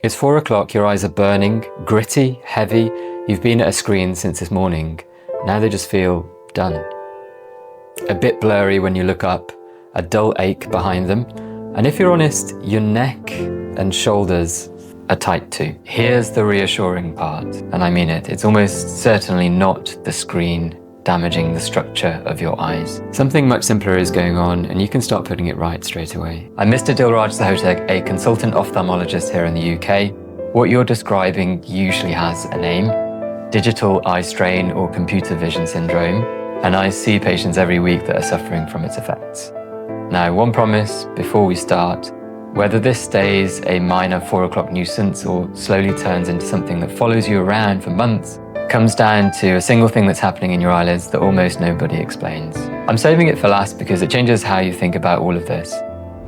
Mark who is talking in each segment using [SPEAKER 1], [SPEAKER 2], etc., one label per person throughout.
[SPEAKER 1] It's 4 o'clock, your eyes are burning, gritty, heavy. You've been at a screen since this morning. Now they just feel done. A bit blurry when you look up, a dull ache behind them. And if you're honest, your neck and shoulders are tight too. Here's the reassuring part, and I mean it. It's almost certainly not the screen damaging the structure of your eyes. Something much simpler is going on, and you can start putting it right straight away. I'm Mr. Dilraj Sahota, a consultant ophthalmologist here in the UK. What you're describing usually has a name: digital eye strain or computer vision syndrome, and I see patients every week that are suffering from its effects. Now, one promise before we start: whether this stays a minor 4 o'clock nuisance or slowly turns into something that follows you around for months comes down to a single thing that's happening in your eyelids that almost nobody explains. I'm saving it for last because it changes how you think about all of this.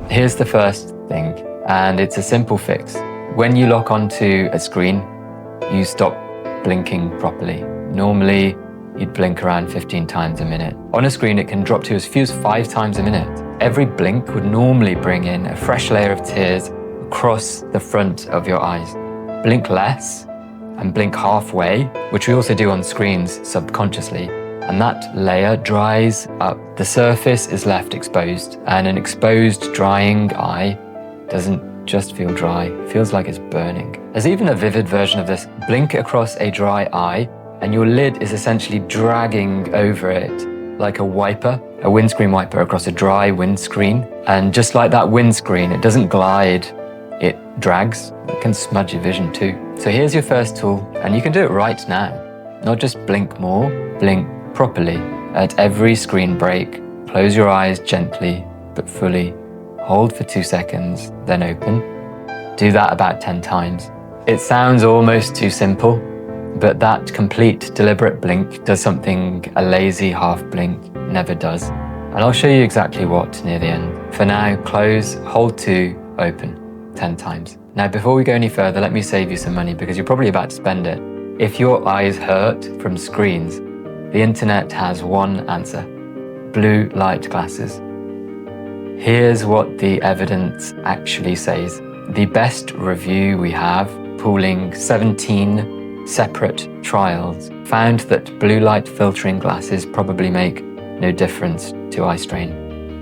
[SPEAKER 1] Here's the first thing, and it's a simple fix. When you lock onto a screen, you stop blinking properly. Normally, you'd blink around 15 times a minute. On a screen, it can drop to as few as 5 times a minute. Every blink would normally bring in a fresh layer of tears across the front of your eyes. Blink less and blink halfway, which we also do on screens subconsciously, and that layer dries up. The surface is left exposed, and an exposed, drying eye doesn't just feel dry, it feels like it's burning. There's even a vivid version of this. Blink across a dry eye, and your lid is essentially dragging over it like a wiper, a windscreen wiper across a dry windscreen. And just like that windscreen, it doesn't glide, it drags. It can smudge your vision too. So here's your first tool, and you can do it right now. Not just blink more, blink properly. At every screen break, close your eyes gently but fully. Hold for 2 seconds, then open. Do that about 10 times. It sounds almost too simple, but that complete, deliberate blink does something a lazy half blink never does. And I'll show you exactly what near the end. For now, close, hold 2, open, 10 times. Now, before we go any further, let me save you some money because you're probably about to spend it. If your eyes hurt from screens, the internet has one answer: blue light glasses. Here's what the evidence actually says. The best review we have, pooling 17 separate trials, found that blue light filtering glasses probably make no difference to eye strain,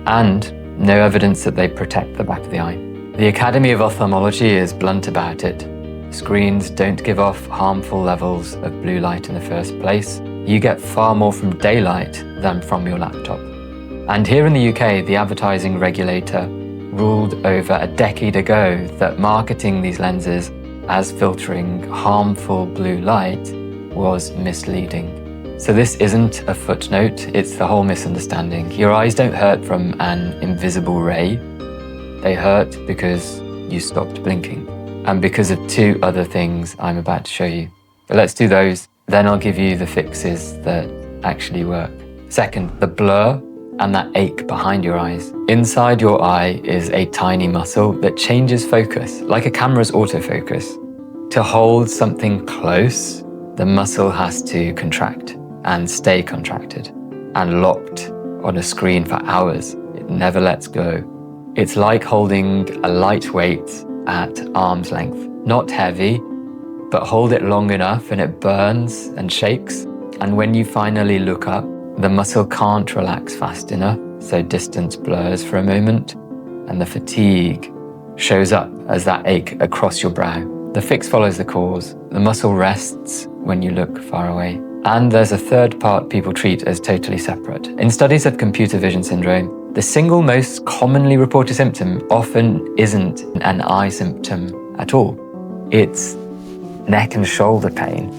[SPEAKER 1] and no evidence that they protect the back of the eye. The Academy of Ophthalmology is blunt about it. Screens don't give off harmful levels of blue light in the first place. You get far more from daylight than from your laptop. And here in the UK, the advertising regulator ruled over a decade ago that marketing these lenses as filtering harmful blue light was misleading. So this isn't a footnote, it's the whole misunderstanding. Your eyes don't hurt from an invisible ray. They hurt because you stopped blinking, and because of 2 other things I'm about to show you. But let's do those, then I'll give you the fixes that actually work. Second, the blur and that ache behind your eyes. Inside your eye is a tiny muscle that changes focus, like a camera's autofocus. To hold something close, the muscle has to contract and stay contracted and locked on a screen for hours. It never lets go. It's like holding a light weight at arm's length. Not heavy, but hold it long enough and it burns and shakes. And when you finally look up, the muscle can't relax fast enough, so distance blurs for a moment, and the fatigue shows up as that ache across your brow. The fix follows the cause. The muscle rests when you look far away. And there's a third part people treat as totally separate. In studies of computer vision syndrome, the single most commonly reported symptom often isn't an eye symptom at all. It's neck and shoulder pain.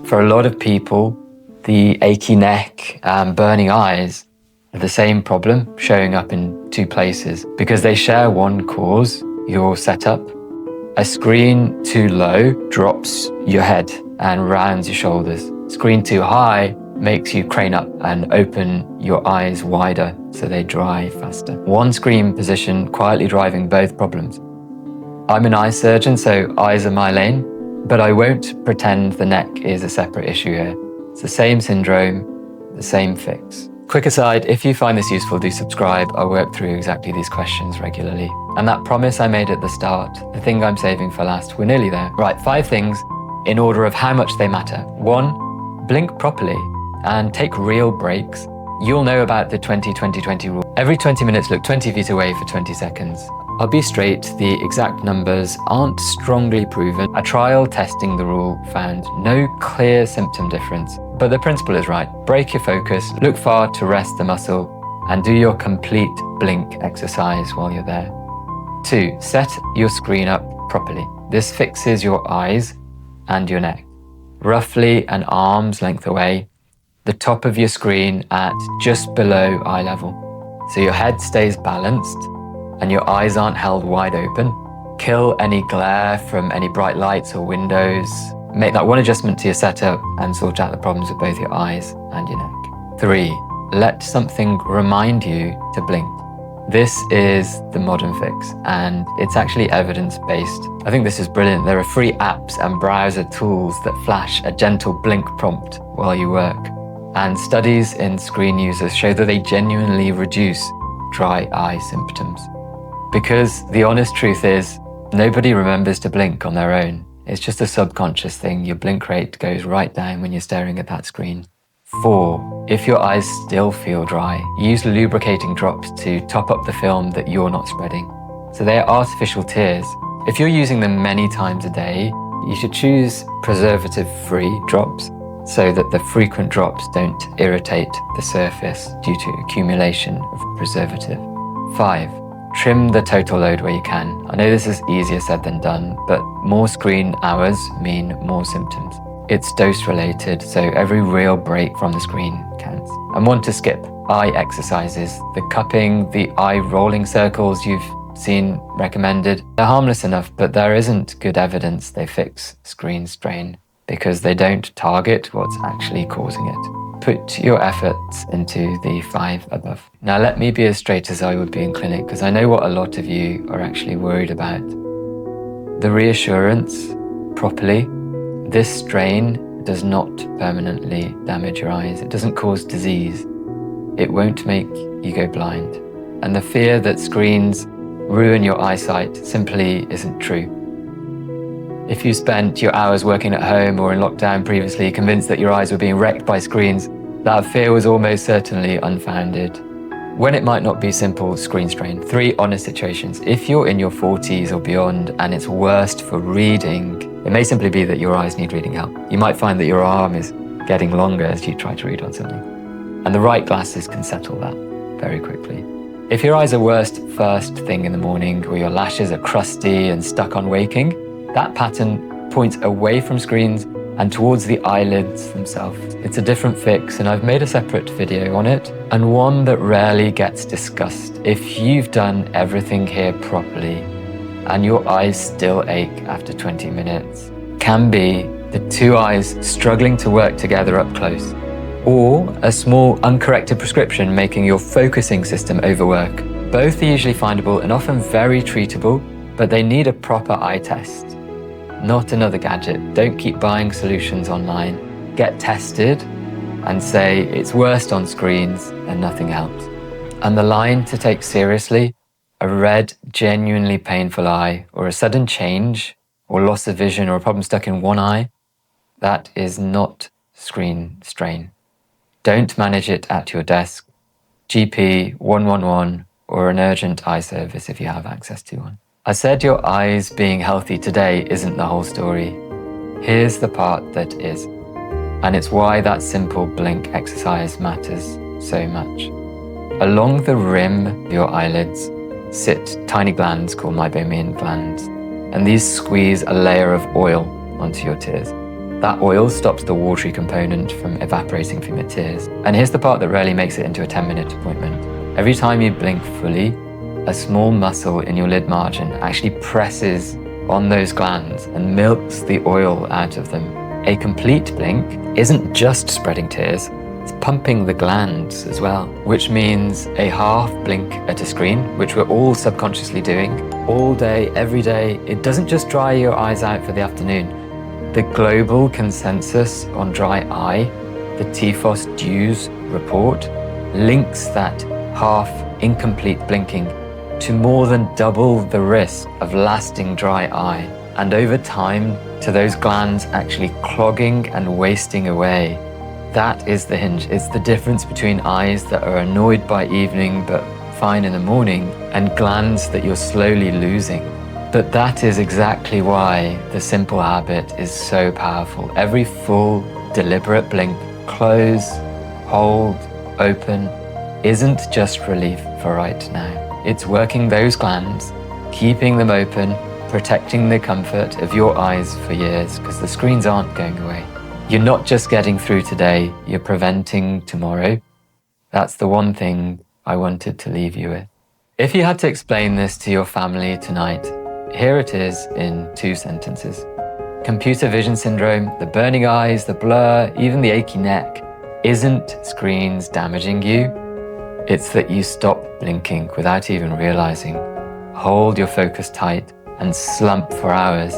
[SPEAKER 1] For a lot of people, the achy neck and burning eyes are the same problem, showing up in 2 places, because they share one cause: your setup. A screen too low drops your head and rounds your shoulders. Screen too high makes you crane up and open your eyes wider so they dry faster. One screen position quietly driving both problems. I'm an eye surgeon, so eyes are my lane, but I won't pretend the neck is a separate issue here. It's the same syndrome, the same fix. Quick aside, if you find this useful, do subscribe. I work through exactly these questions regularly. And that promise I made at the start, the thing I'm saving for last, we're nearly there. Right, 5 things in order of how much they matter. 1, blink properly and take real breaks. You'll know about the 20-20-20 rule. Every 20 minutes, look 20 feet away for 20 seconds. I'll be straight, the exact numbers aren't strongly proven. A trial testing the rule found no clear symptom difference, but the principle is right. Break your focus, look far to rest the muscle, and do your complete blink exercise while you're there. 2, set your screen up properly. This fixes your eyes and your neck, roughly an arm's length away, the top of your screen at just below eye level. So your head stays balanced and your eyes aren't held wide open. Kill any glare from any bright lights or windows. Make that one adjustment to your setup and sort out the problems with both your eyes and your neck. 3, let something remind you to blink. This is the modern fix, and it's actually evidence-based. I think this is brilliant. There are free apps and browser tools that flash a gentle blink prompt while you work. And studies in screen users show that they genuinely reduce dry eye symptoms. Because the honest truth is, nobody remembers to blink on their own. It's just a subconscious thing. Your blink rate goes right down when you're staring at that screen. 4, if your eyes still feel dry, use lubricating drops to top up the film that you're not spreading. So they are artificial tears. If you're using them many times a day, you should choose preservative-free drops so that the frequent drops don't irritate the surface due to accumulation of preservative. 5, trim the total load where you can. I know this is easier said than done, but more screen hours mean more symptoms. It's dose related, so every real break from the screen counts. And 1 to skip, eye exercises. The cupping, the eye rolling circles you've seen recommended, they're harmless enough, but there isn't good evidence they fix screen strain because they don't target what's actually causing it. Put your efforts into the 5 above. Now let me be as straight as I would be in clinic, because I know what a lot of you are actually worried about. The reassurance, properly, this strain does not permanently damage your eyes. It doesn't cause disease. It won't make you go blind. And the fear that screens ruin your eyesight simply isn't true. If you spent your hours working at home or in lockdown previously convinced that your eyes were being wrecked by screens, that fear was almost certainly unfounded. When it might not be simple screen strain, 3 honest situations. If you're in your 40s or beyond and it's worst for reading, it may simply be that your eyes need reading help. You might find that your arm is getting longer as you try to read on something. And the right glasses can settle that very quickly. If your eyes are worst first thing in the morning, or your lashes are crusty and stuck on waking, that pattern points away from screens and towards the eyelids themselves. It's a different fix, and I've made a separate video on it, and one that rarely gets discussed. If you've done everything here properly and your eyes still ache after 20 minutes, can be the 2 eyes struggling to work together up close, or a small uncorrected prescription making your focusing system overwork. Both are usually findable and often very treatable, but they need a proper eye test. Not another gadget. Don't keep buying solutions online. Get tested and say it's worst on screens and nothing helps. And the line to take seriously, a red, genuinely painful eye, or a sudden change, or loss of vision, or a problem stuck in one eye, that is not screen strain. Don't manage it at your desk. GP, 111, or an urgent eye service if you have access to one. I said your eyes being healthy today isn't the whole story. Here's the part that is, and it's why that simple blink exercise matters so much. Along the rim of your eyelids sit tiny glands called meibomian glands, and these squeeze a layer of oil onto your tears. That oil stops the watery component from evaporating from your tears. And here's the part that rarely makes it into a 10-minute appointment. Every time you blink fully, a small muscle in your lid margin actually presses on those glands and milks the oil out of them. A complete blink isn't just spreading tears, it's pumping the glands as well, which means a half blink at a screen, which we're all subconsciously doing all day, every day. It doesn't just dry your eyes out for the afternoon. The global consensus on dry eye, the TFOS DEWS report, links that half incomplete blinking to more than double the risk of lasting dry eye, and over time to those glands actually clogging and wasting away. That is the hinge. It's the difference between eyes that are annoyed by evening but fine in the morning, and glands that you're slowly losing. But that is exactly why the simple habit is so powerful. Every full, deliberate blink, close, hold, open, isn't just relief for right now. It's working those glands, keeping them open, protecting the comfort of your eyes for years, because the screens aren't going away. You're not just getting through today, you're preventing tomorrow. That's the one thing I wanted to leave you with. If you had to explain this to your family tonight, here it is in 2 sentences. Computer vision syndrome, the burning eyes, the blur, even the achy neck, isn't screens damaging you. It's that you stop blinking without even realizing. Hold your focus tight and slump for hours,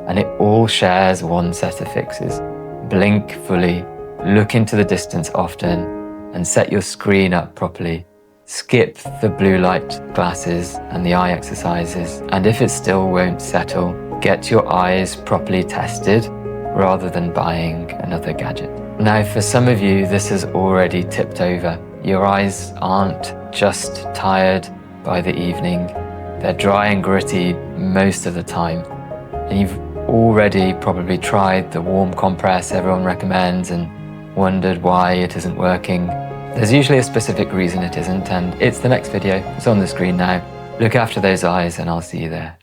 [SPEAKER 1] and it all shares one set of fixes. Blink fully, look into the distance often, and set your screen up properly. Skip the blue light glasses and the eye exercises, and if it still won't settle, get your eyes properly tested rather than buying another gadget. Now, for some of you, this has already tipped over. Your eyes aren't just tired by the evening, they're dry and gritty most of the time. And you've already probably tried the warm compress everyone recommends and wondered why it isn't working. There's usually a specific reason it isn't, and it's the next video. It's on the screen now. Look after those eyes, and I'll see you there.